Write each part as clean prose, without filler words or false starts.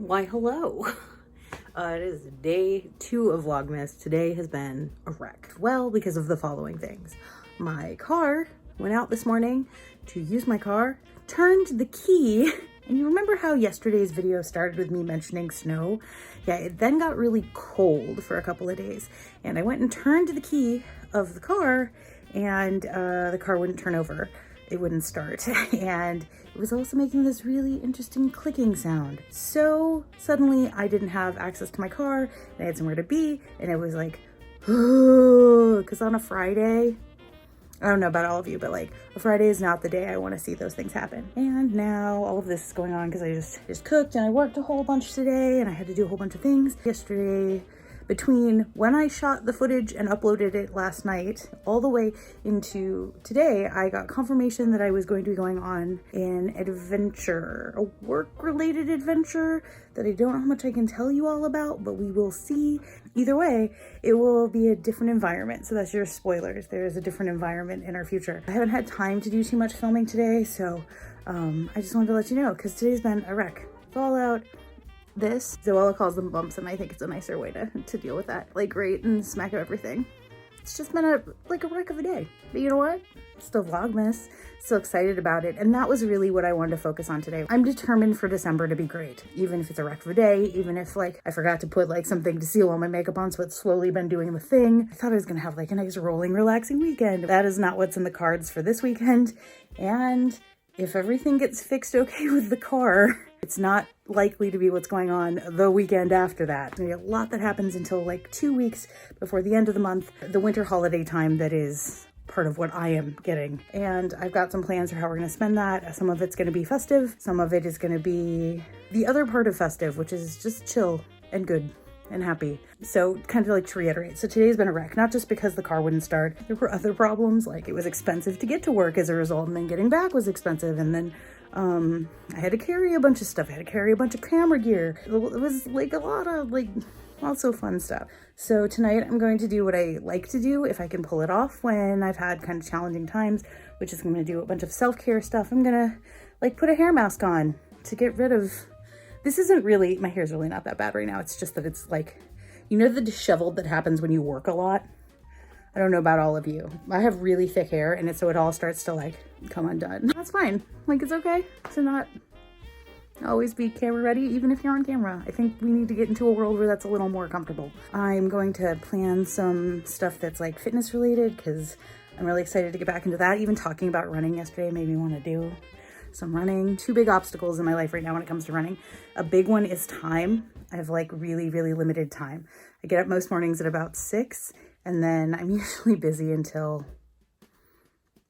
Why, hello. It is day 2 of Vlogmas. Today has been a wreck. Well, because of the following things. My car went out this morning to use my car, turned the key, and you remember how yesterday's video started with me mentioning snow? Yeah, it then got really cold for a couple of days, and I went and turned the key of the car, and the car wouldn't turn over. It wouldn't start, and it was also making this really interesting clicking sound. So suddenly I didn't have access to my car, and I had somewhere to be, and it was like, because on a Friday, I don't know about all of you, but like a Friday is not the day I want to see those things happen. And now all of this is going on because I just cooked and I worked a whole bunch today, and I had to do a whole bunch of things yesterday. Between when I shot the footage and uploaded it last night all the way into today, I got confirmation that I was going to be going on an adventure, a work-related adventure that I don't know how much I can tell you all about, but we will see. Either way, it will be a different environment. So that's your spoilers. There is a different environment in our future. I haven't had time to do too much filming today, so I just wanted to let you know because today's been a wreck. Fallout. This, Zoella calls them bumps, and I think it's a nicer way to deal with that. Like right in the smack of everything. It's just been a wreck of a day. But you know what? Still Vlogmas. Still excited about it. And that was really what I wanted to focus on today. I'm determined for December to be great. Even if it's a wreck of a day, even if like I forgot to put like something to seal all my makeup on, so it's slowly been doing the thing. I thought I was gonna have like a nice rolling, relaxing weekend. That is not what's in the cards for this weekend. And if everything gets fixed okay with the car, it's not likely to be what's going on the weekend after that. There's a lot that happens until like 2 weeks before the end of the month, the winter holiday time that is part of what I am getting. And I've got some plans for how we're gonna spend that. Some of it's gonna be festive. Some of it is gonna be the other part of festive, which is just chill and good and happy. So kind of like to reiterate, so today's been a wreck, not just because the car wouldn't start. There were other problems, like it was expensive to get to work as a result, and then getting back was expensive, and then I had to carry a bunch of stuff. I had to carry a bunch of camera gear. It was like a lot of like lots of fun stuff. So tonight I'm going to do what I like to do if I can pull it off when I've had kind of challenging times, which is I'm going to do a bunch of self-care stuff. I'm gonna like put a hair mask on to get rid of, this isn't really, my hair's really not that bad right now. It's just that it's like, you know, the disheveled that happens when you work a lot. I don't know about all of you. I have really thick hair, and so it all starts to like come undone. That's fine. Like, it's okay to not always be camera ready, even if you're on camera. I think we need to get into a world where that's a little more comfortable. I'm going to plan some stuff that's like fitness related because I'm really excited to get back into that. Even talking about running yesterday made me want to do some running. 2 big obstacles in my life right now when it comes to running. A big one is time. I have like really, really limited time. I get up most mornings at about 6, and then I'm usually busy until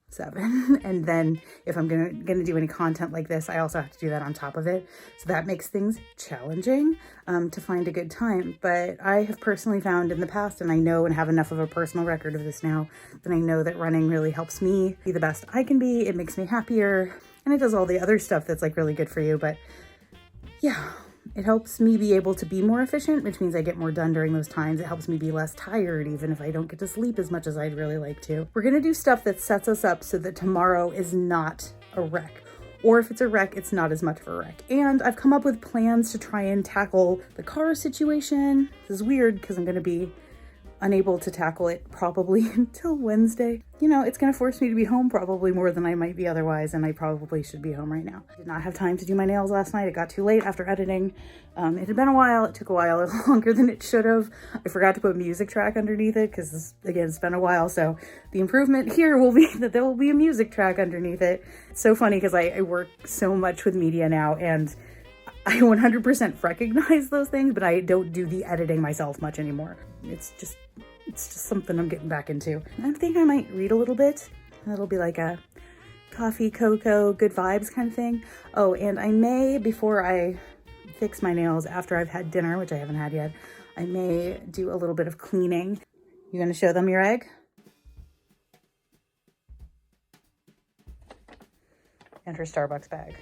7. And then if I'm gonna do any content like this, I also have to do that on top of it. So that makes things challenging to find a good time. But I have personally found in the past, and I know and have enough of a personal record of this now, that I know that running really helps me be the best I can be. It makes me happier, and it does all the other stuff that's like really good for you. But yeah, it helps me be able to be more efficient, which means I get more done during those times. It helps me be less tired, even if I don't get to sleep as much as I'd really like to. We're gonna do stuff that sets us up so that tomorrow is not a wreck. Or if it's a wreck, it's not as much of a wreck. And I've come up with plans to try and tackle the car situation. This is weird because I'm gonna be unable to tackle it probably until Wednesday. You know, it's gonna force me to be home probably more than I might be otherwise, and I probably should be home right now. I did not have time to do my nails last night. It got too late after editing. It had been a while. It took a while longer than it should have. I forgot to put a music track underneath it because, again, it's been a while. So the improvement here will be that there will be a music track underneath it. It's so funny because I work so much with media now, and I 100% recognize those things, but I don't do the editing myself much anymore. It's just something I'm getting back into. I think I might read a little bit. It'll be like a coffee, cocoa, good vibes kind of thing. Oh, and I may, before I fix my nails after I've had dinner, which I haven't had yet, I may do a little bit of cleaning. You gonna show them your egg? And her Starbucks bag.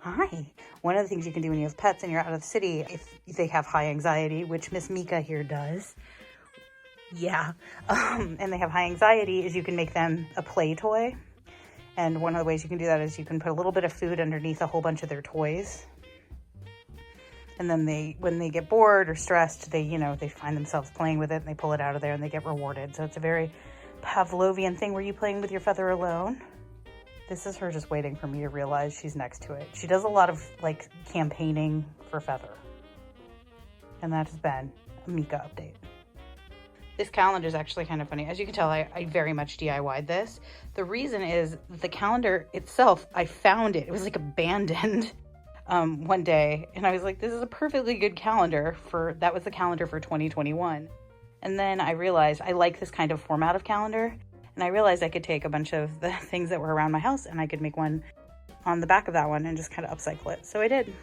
Hi. One of the things you can do when you have pets and you're out of the city, if they have high anxiety, which Miss Mika here does, yeah, and they have high anxiety, is you can make them a play toy. And one of the ways you can do that is you can put a little bit of food underneath a whole bunch of their toys. And then when they get bored or stressed, they, you know, they find themselves playing with it and they pull it out of there and they get rewarded. So it's a very Pavlovian thing. Were you playing with your feather alone? This is her just waiting for me to realize she's next to it. She does a lot of like campaigning for feather. And that has been a Mika update. This calendar is actually kind of funny. As you can tell, I very much DIY'd this. The reason is the calendar itself, I found it. It was like abandoned one day. And I was like, this is a perfectly good calendar that was the calendar for 2021. And then I realized I like this kind of format of calendar. And I realized I could take a bunch of the things that were around my house and I could make one on the back of that one and just kind of upcycle it. So I did.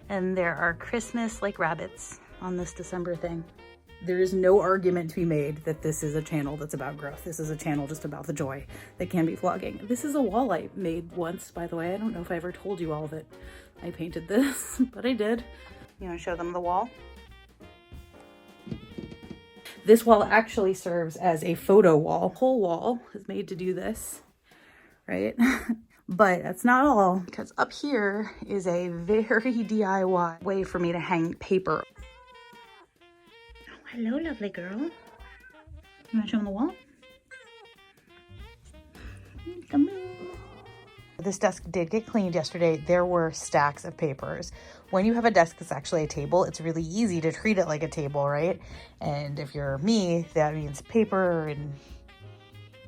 And there are Christmas like rabbits on this December thing. There is no argument to be made that this is a channel that's about growth. This is a channel just about the joy that can be vlogging. This is a wall I made once, by the way. I don't know if I ever told you all that I painted this, but I did. You want to show them the wall? This wall actually serves as a photo wall. The whole wall is made to do this, right? But that's not all, because up here is a very DIY way for me to hang paper. Oh, hello, lovely girl. You want to show them the wall? Come on. This desk did get cleaned yesterday. There were stacks of papers. When you have a desk that's actually a table, it's really easy to treat it like a table, right? And if you're me, that means paper and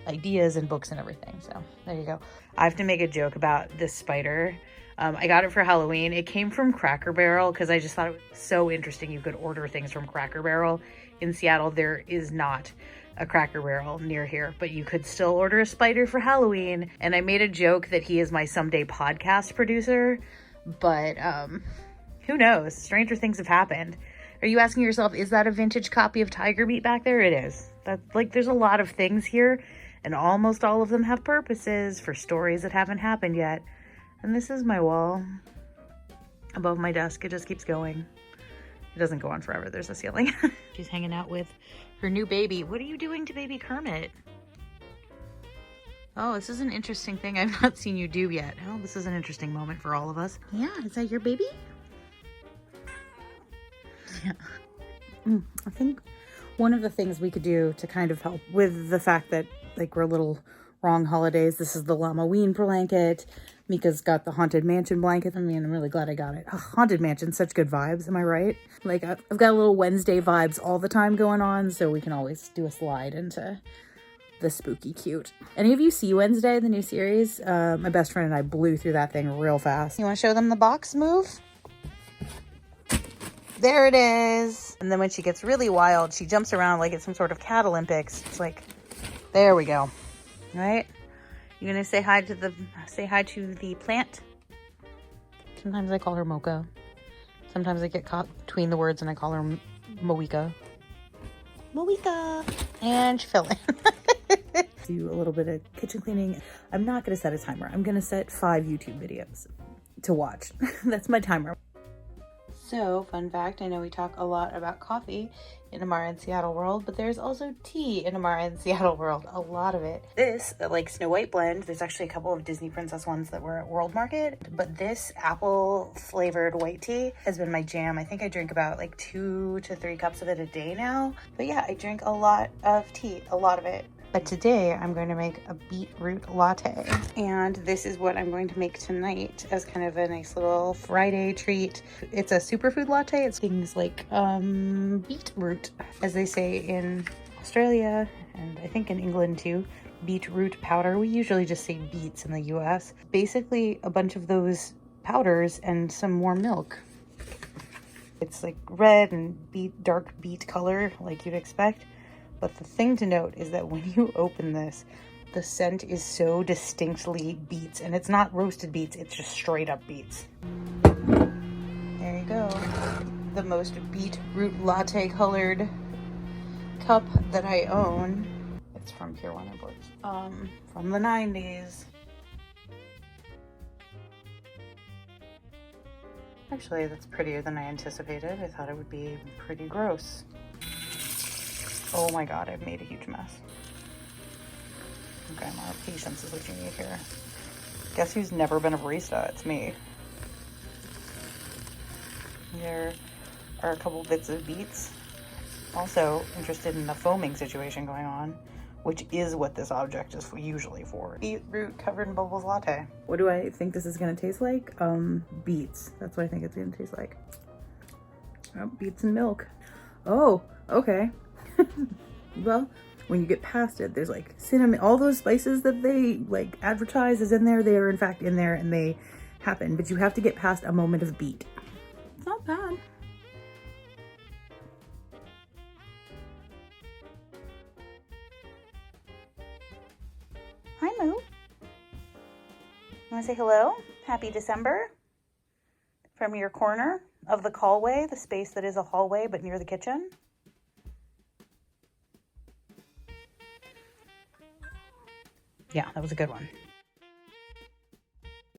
ideas and books and everything. So there you go. I have to make a joke about this spider. I got it for Halloween. It came from Cracker Barrel because I just thought it was so interesting. You could order things from Cracker Barrel. In Seattle, there is not a Cracker Barrel near here, but you could still order a spider for Halloween. And I made a joke that he is my someday podcast producer, but who knows? Stranger things have happened. Are you asking yourself, is that a vintage copy of Tiger Beat back there? It is. That's like, there's a lot of things here, and almost all of them have purposes for stories that haven't happened yet. And this is my wall above my desk. It just keeps going. It doesn't go on forever. There's a ceiling. She's hanging out with her new baby. What are you doing to baby Kermit? Oh, this is an interesting thing I've not seen you do yet. Oh, this is an interesting moment for all of us. Yeah, is that your baby? Yeah. I think one of the things we could do to kind of help with the fact that like we're a little wrong holidays. This is the Llama-ween blanket. Mika's got the Haunted Mansion blanket. I mean, I'm really glad I got it. Oh, Haunted Mansion, such good vibes. Am I right? Like, I've got little Wednesday vibes all the time going on, so we can always do a slide into the spooky cute. Any of you see Wednesday, the new series? My best friend and I blew through that thing real fast. You want to show them the box move? There it is. And then when she gets really wild, she jumps around like it's some sort of cat Olympics. It's like, there we go. Right? You gonna say hi to the plant? Sometimes I call her Mocha. Sometimes I get caught between the words and I call her Moika. Moika. And she fell in. Do a little bit of kitchen cleaning. I'm not gonna set a timer. I'm gonna set 5 YouTube videos to watch. That's my timer. So, fun fact, I know we talk a lot about coffee in Amara and Seattle world, but there's also tea in Amara and Seattle world, a lot of it. This, like Snow White blend, there's actually a couple of Disney Princess ones that were at World Market, but this apple flavored white tea has been my jam. I think I drink about like 2 to 3 cups of it a day now. But yeah, I drink a lot of tea, a lot of it. But today I'm going to make a beetroot latte. And this is what I'm going to make tonight as kind of a nice little Friday treat. It's a superfood latte. It's things like beetroot, as they say in Australia and I think in England too. Beetroot powder. We usually just say beets in the US. Basically a bunch of those powders and some more milk. It's like red and dark beet color like you'd expect. But the thing to note is that when you open this, the scent is so distinctly beets. And it's not roasted beets, it's just straight up beets. There you go. The most beetroot latte colored cup that I own. It's from Pier 1 Imports. From the 90s. Actually, that's prettier than I anticipated. I thought it would be pretty gross. Oh my god, I've made a huge mess. Okay, more patience is what you need here. Guess who's never been a barista? It's me. There are a couple bits of beets. Also interested in the foaming situation going on, which is what this object is usually for. Beetroot covered in bubbles latte. What do I think this is gonna taste like? Beets. That's what I think it's gonna taste like. Oh, beets and milk. Oh, okay. Well, when you get past it, there's like cinnamon, all those spices that they like advertise is in there. They are in fact in there and they happen, but you have to get past a moment of beet. It's not bad. Hi, Moo. You want to say hello? Happy December? From your corner of the hallway, the space that is a hallway but near the kitchen. Yeah, that was a good one.